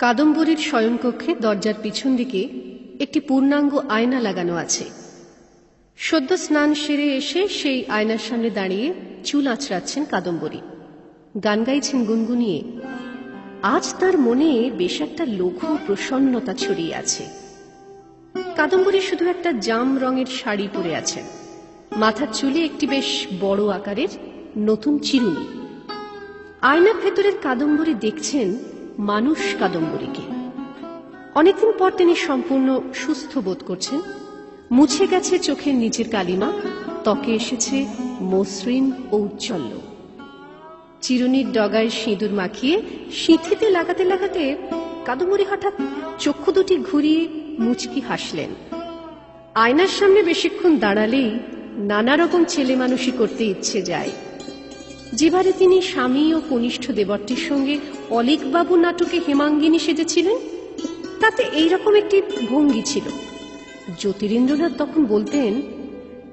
কাদম্বরীর শয়নকক্ষে দরজার পিছন দিকে একটি পূর্ণাঙ্গ আয়না লাগানো আছে। সদ্য স্নান সেরে এসে সেই আয়নার সামনে দাঁড়িয়ে চুল আঁচড়াচ্ছেন কাদম্বরী। গান গাইছেন গুনগুনিয়ে। আজ তার মনে বেশ একটা লঘু প্রসন্নতা ছড়িয়ে আছে। কাদম্বরী শুধু একটা জাম রঙের শাড়ি পরে আছেন। মাথার চুলে একটি বেশ বড় আকারের নতুন চিরুনি। আয়নার ভেতরের কাদম্বরী দেখছেন মানুষ কাদম্বরীকে। অনেকদিন পর তিনি সম্পূর্ণ সুস্থ বোধ করছেন। মুছে গেছে চোখের নিচের কালিমা, ত্বকে এসেছে মসৃণ ও উজ্জ্বল্য। চিরুনির ডগায় সিঁদুর মাখিয়ে সিঁথিতে লাগাতে লাগাতে কাদম্বরী হঠাৎ চক্ষু দুটি ঘুরিয়ে মুচকি হাসলেন। আয়নার সামনে বেশিক্ষণ দাঁড়ালেই নানা রকম ছেলে মানুষই করতে ইচ্ছে যায়। যেবারে তিনি স্বামী ও কনিষ্ঠ দেবরটির সঙ্গে অলীকবাবু নাটকে হেমাঙ্গিনী সেজেছিলেন, তাতে এইরকম একটি ভঙ্গি ছিল। জ্যোতিরিন্দ্রনাথ তখন বলতেন,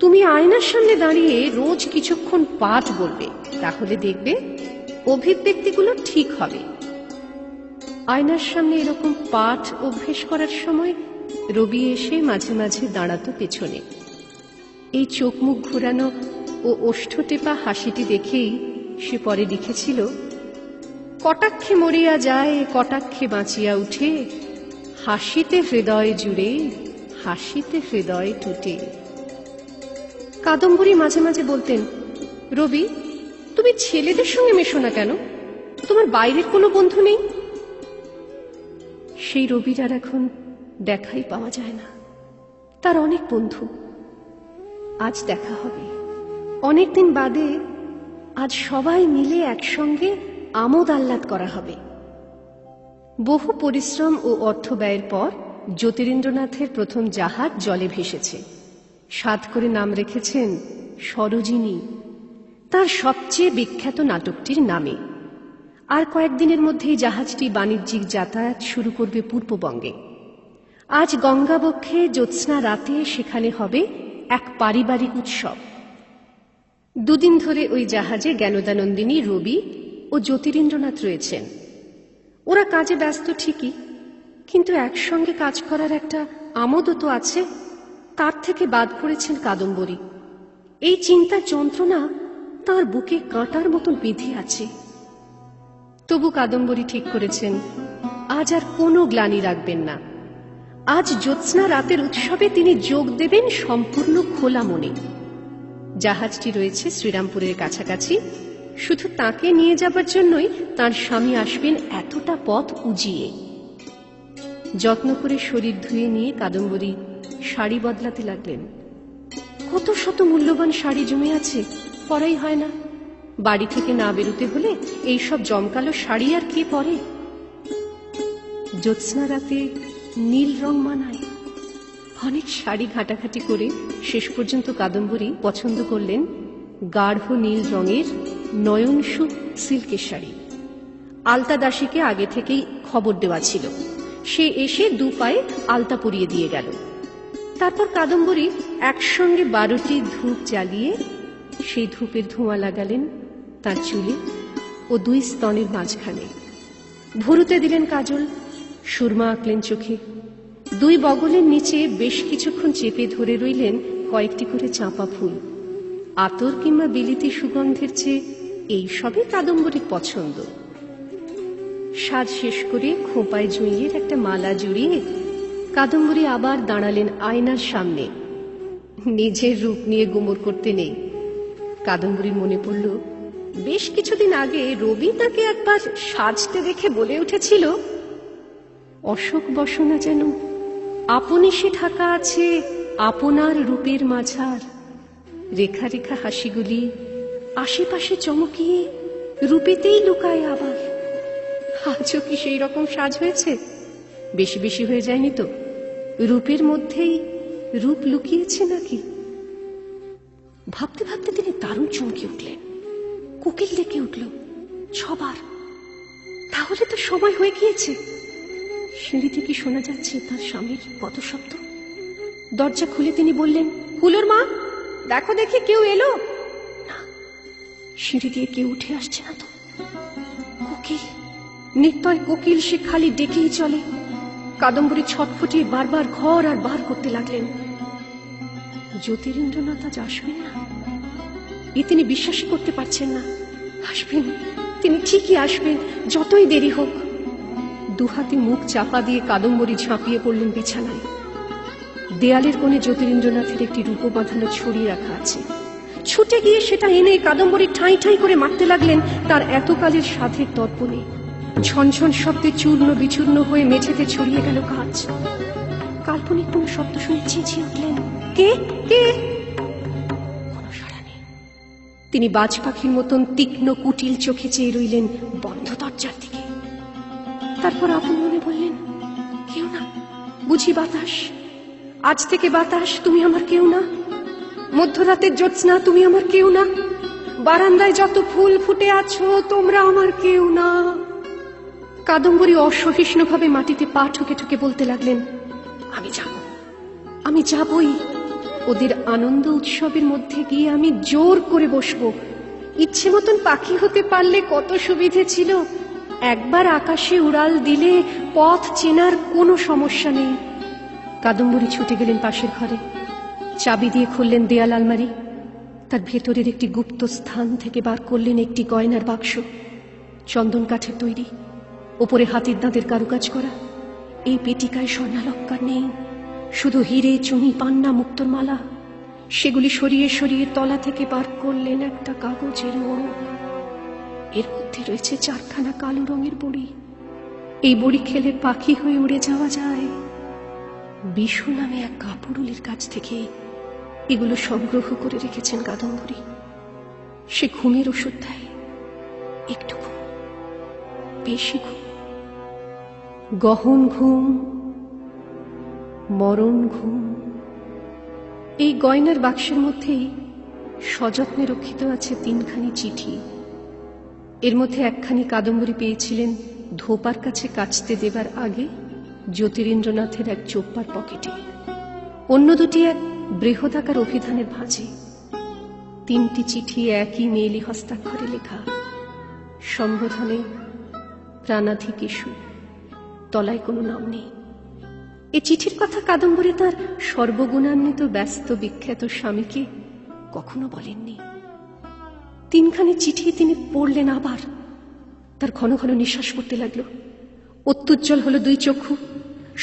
তুমি আয়নার সামনে দাঁড়িয়ে রোজ কিছুক্ষণ পাঠ বলবে, তাহলে দেখবে অভিব্যক্তিগুলো ঠিক হবে। আয়নার সামনে এরকম পাঠ অভ্যেস করার সময় রবি এসে মাঝে মাঝে দাঁড়াতো পেছনে। এই চোখ মুখ ঘুরানো ও ওষ্ঠ টেপা হাসিটি দেখেই সে পরে লিখেছিল, কটাক্ষে মরিয়া যায় কটাক্ষে বাঁচিয়া উঠে, হাসিতে হৃদয় জুড়ে হাসিতে হৃদয় টুটে। কাদম্বরী মাঝে মাঝে বলতেন, রবি, তুমি ছেলেদের সঙ্গে মেশো না কেন? তোমার বাইরের কোনো বন্ধু নেই? সেই রবির আর এখন দেখাই পাওয়া যায় না। তার অনেক বন্ধু। আজ দেখা হবে। অনেকদিন বাদে আজ সবাই মিলে একসঙ্গে আমোদ আহ্লাদ করা হবে। বহু পরিশ্রম ও অর্থ ব্যয়ের পর জ্যোতিরিন্দ্রনাথের প্রথম জাহাজ জলে ভেসেছে। সাধ করে নাম রেখেছেন সরোজিনী, তার সবচেয়ে বিখ্যাত নাটকটির নামে। আর কয়েকদিনের মধ্যেই জাহাজটি বাণিজ্যিক যাতায়াত শুরু করবে পূর্ববঙ্গে। আজ গঙ্গাবক্ষে জ্যোৎস্না রাতে সেখানে হবে এক পারিবারিক উৎসব। দুদিন ধরে ওই জাহাজে জ্ঞানদানন্দিনী, রবি ও জ্যোতিরিন্দ্রনাথ রয়েছেন। ওরা কাজে ব্যস্ত ঠিকই, কিন্তু একসঙ্গে কাজ করার একটা আমোদও তো আছে। তার থেকে বাদ পড়েছেন কাদম্বরী। এই চিন্তার যন্ত্রণা তার বুকে কাঁটার মতন বেঁধে আছে। তবু কাদম্বরী ঠিক করেছেন, আজ আর কোনো গ্লানি রাখবেন না। আজ জ্যোৎস্না রাতের উৎসবে তিনি যোগ দেবেন সম্পূর্ণ খোলা মনে। জাহাজটি রয়েছে শ্রীরামপুরের কাছাকাছি। শুধু তাকে নিয়ে যাবার জন্যই তার স্বামী আসবেন এতটা পথ উজিয়ে। যত্ন করে শরীর ধুয়ে নিয়ে কাদম্বরী শাড়ি বদলাতে লাগলেন। কত শত মূল্যবান শাড়ি জমে আছে, পরাই হয় না। বাড়ি থেকে না বেরোতে হলে এইসব জমকালো শাড়ি আর কে পরে? জ্যোৎস্না রাতে নীল রং মানায়। অনেক শাড়ি ঘাটাঘাটি করে শেষ পর্যন্ত কাদম্বরী পছন্দ করলেন গাঢ় নীল রঙের নয়নসুখ সিল্কের শাড়ি। আলতা দাসীকে আগে থেকেই খবর দেওয়া ছিল। সে এসে দু পায়ে আলতা পরিয়ে দিয়ে গেল। তারপর কাদম্বরী একসঙ্গে 12টি ধূপ জ্বালিয়ে সেই ধূপের ধোঁয়া লাগালেন তার চুলে ও 2 স্তনের মাঝখানে। ভুরুতে দিলেন কাজল, সুরমা আঁকলেন চোখে। 2 বগলের নিচে বেশ কিছুক্ষণ চেপে ধরে রইলেন কয়েকটি করে চাঁপা ফুল। আতর কিংবা বিলিতি সুগন্ধের চেয়ে এইসবই কাদম্বরীর পছন্দ। সাজ শেষ করে খোঁপায় জুঁইয়ের একটা মালা জুড়িয়ে কাদম্বরী আবার দাঁড়ালেন আয়নার সামনে। নিজের রূপ নিয়ে গুমর করতে নেই। কাদম্বরীর মনে পড়ল, বেশ কিছুদিন আগে রবি তাকে একবার সাজতে দেখে বলে উঠেছিল, অশোক বসনা যেন আপনি সে ঢাকা আছে আপনার রূপের মাঝার, রেখা রেখা হাসিগুলি আশেপাশে চমকিয়ে রূপেতেই লুকায় আবার। আজও কি সেই রকম সাজ হয়েছে? বেশি বেশি হয়ে যায়নি তো? রূপের মধ্যেই রূপ লুকিয়েছে নাকি? ভাবতে ভাবতে তিনি দারুণ চমকে উঠলেন। কোকিল ডেকে উঠল 6 বার। তাহলে তো সময় হয়ে গিয়েছে। সিঁড়ি থেকে শোনা যাচ্ছে তার স্বামীর পদশব্দ। দরজা খুলে তিনি বললেন, হুলোর মা, দেখো দেখি কেউ এলো। না, সিঁড়ি দিয়ে কেউ উঠে আসছে না তো। কোকিল নিত্যয় কোকিল সে খালি ডেকেই চলে। কাদম্বরী ছটফটিয়ে বারবার ঘর আর বার করতে লাগলেন। জ্যোতিরিন্দ্রনাথ আজ আসবেন না, এ তিনি বিশ্বাসই করতে পারছেন না। আসবেন, তিনি ঠিকই আসবেন, যতই দেরি হোক। দুহাতে মুখ চাপা দিয়ে কাদম্বরী ঝাঁপিয়ে পড়লেন বিছানায়। দেয়ালের কোণে জ্যোতিরিন্দ্রনাথের একটি রূপো বাঁধানো ছড়ি রাখা আছে। ছুটে গিয়ে সেটা এনে কাদম্বরী ঠাঁই ঠাঁই করে মারতে লাগলেন তার এতকালের সাধের দর্পণে। ঝনঝন শব্দে চূর্ণ বিচূর্ণ হয়ে মেঝেতে ছড়িয়ে গেল কাঁচ। কাল্পনিক কোন শব্দ শুনে চেঁচিয়ে উঠলেন, কে কে? কোনো সাড়া নেই। তিনি বাজ পাখির মতন তীক্ষ্ণ কুটিল চোখে চেয়ে রইলেন বন্ধ দরজার দিকে। তারপর আপন মনে বললেন, কেউ না বুঝি বাতাস? আজ থেকে বাতাস, তুমি আমার কেউ না। মধ্যরাতের জ্যোৎস্না, তুমি আমার কেউ না। বারান্দায় যত ফুল ফুটে আছো, তোমরা আমার কেউ না। কাদম্বরী অসহিষ্ণুভাবে মাটিতে পা ঠুকে ঠুকে বলতে লাগলেন, আমি যাব, আমি যাবই। ওদের আনন্দ উৎসবের মধ্যে গিয়ে আমি জোর করে বসবো। ইচ্ছে মতন পাখি হতে পারলে কত সুবিধে ছিল। একবার আকাশে উড়াল দিলে পথ চেনার কোনো সমস্যা নেই। কাদম্বরী ছুটে গেলেন পাশের ঘরে, চাবি দিয়ে খুললেন দেয়াল আলমারি। তার ভেতরের একটি গুপ্ত স্থান থেকে বার করলেন একটি গয়নার বাক্স, চন্দন কাঠের তৈরি, ওপরে হাতির দাঁতের কারুকাজ করা। এই পেটিকায় স্বর্ণালঙ্কার নেই, শুধু হিরে, চুনি, পান্না, মুক্তোর মালা। সেগুলি সরিয়ে সরিয়ে তলা থেকে বার করলেন একটা কাগজের মোড়ক। এর মধ্যে রয়েছে 4খানা কালো রঙের বড়ি। এই বড়ি খেলে পাখি হয়ে উড়ে যাওয়া যায়। বিশু নামে এক কাপড়ুলির কাছ থেকে এগুলো সংগ্রহ করে রেখেছেন কাদম্বরী। সে ঘুমের ওষুধ দেয়, একটু ঘুম, বেশি ঘুম, গহন ঘুম, মরণ ঘুম। এই গয়নার বাক্সের মধ্যেই সযত্নে রক্ষিত আছে 3খানি চিঠি। এর মধ্যে একখানি কাদম্বরী পেয়েছিলেন ধোপার কাছে কাচতে দেবার আগে জ্যোতিরিন্দ্রনাথের এক চোপ্পার পকেটে। অন্য দুটি এক বৃহদাকার অভিধানের ভাঁজে। 3টি চিঠি একই মেয়েলি হস্তাক্ষরে লেখা, সম্বোধনে প্রাণাধিকেশু, তলায় কোনো নাম নেই। এই চিঠির কথা কাদম্বরী তার সর্বগুণান্বিত ব্যস্ত বিখ্যাত স্বামীকে কখনো বলেননি। 3খানি চিঠি তিনি পড়লেন আবার। তার ঘন ঘন নিঃশ্বাস পড়তে লাগলো। অত্যুজ্জ্বল হলো 2 চক্ষু,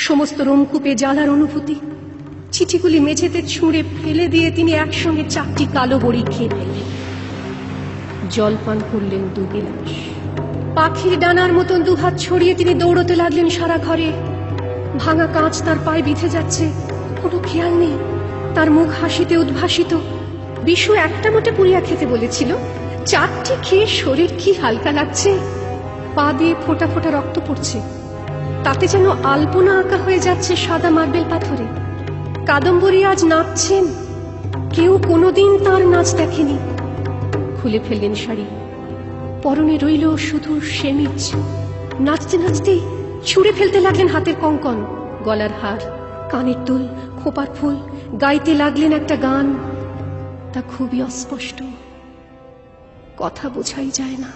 সমস্ত রোমকূপে জ্বালার অনুভূতি। চিঠিগুলি মেঝেতে ছুঁড়ে ফেলে দিয়ে তিনি একসঙ্গে 4টি কালো বড়ি খেয়ে ফেললেন। জলপান করলেন 2 গিলাস। পাখির ডানার মতন 2 হাত ছড়িয়ে তিনি দৌড়তে লাগলেন সারা ঘরে। ভাঙা কাঁচ তার পায়ে বিঁধে যাচ্ছে, কোনো খেয়াল নেই। তার মুখ হাসিতে উদ্ভাসিত। বিশু একটা মোটে পুরিয়া খেতে বলেছিল, 4টি খেয়ে শরীর কি হালকা লাগছে। পা দিয়ে ফোঁটা ফোঁটা রক্ত পড়ছে, তাতে যেন আলপনা আঁকা হয়ে যাচ্ছে সাদা মার্বেল পাথরে। কাদম্বরী আজ নাচছেন, কেউ কোনোদিন তার নাচ দেখেনি। খুলে ফেললেন শাড়ি, পরনে রইল শুধু সেমিজ। নাচতে নাচতেই ছুঁড়ে ফেলতে লাগলেন হাতের কঙ্কন, গলার হার, কানের দুল, খোপার ফুল। গাইতে লাগলেন একটা গান, তা খুবই অস্পষ্ট, কথা বোঝাই যায় না।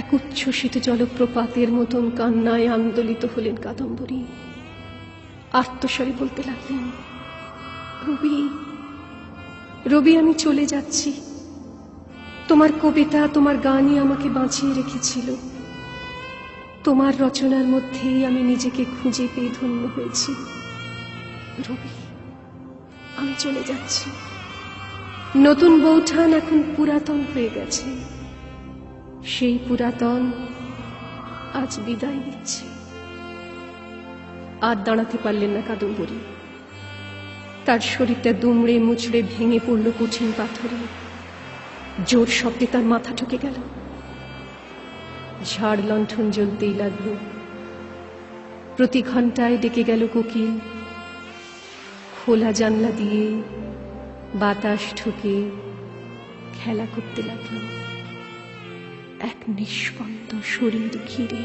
এক উচ্ছ্বসিত জলপ্রপাতের মতন কান্নায় আন্দোলিত হলেন কাদম্বরী। আর্তস্বরে বলতে লাগলেন, রবি, রবি, আমি চলে যাচ্ছি। তোমার কবিতা, তোমার গানই আমাকে বাঁচিয়ে রেখেছিল। তোমার রচনার মধ্যেই আমি নিজেকে খুঁজে পেয়ে ধন্য হয়েছি। রবি, আমি চলে যাচ্ছি। নতুন বৌঠান এখন পুরাতন হয়ে গেছে। সেই পুরাতন আজ বিদায় নিচ্ছে। আর দাঁড়াতে পারলেন না কাদম্বরী। তার শরীরটা দুমড়ে মুচড়ে ভেঙে পড়ল কঠিন পাথরে। জোর শব্দে তার মাথা ঠুকে গেল। ঝাড় লণ্ঠন জ্বলতেই লাগল। প্রতি ঘন্টায় ডেকে গেল কোকিল। খোলা জানলা দিয়ে বাতাস ঢুকে খেলা করতে লাগল এক নিষ্পন্দ শরীর ঘিরে।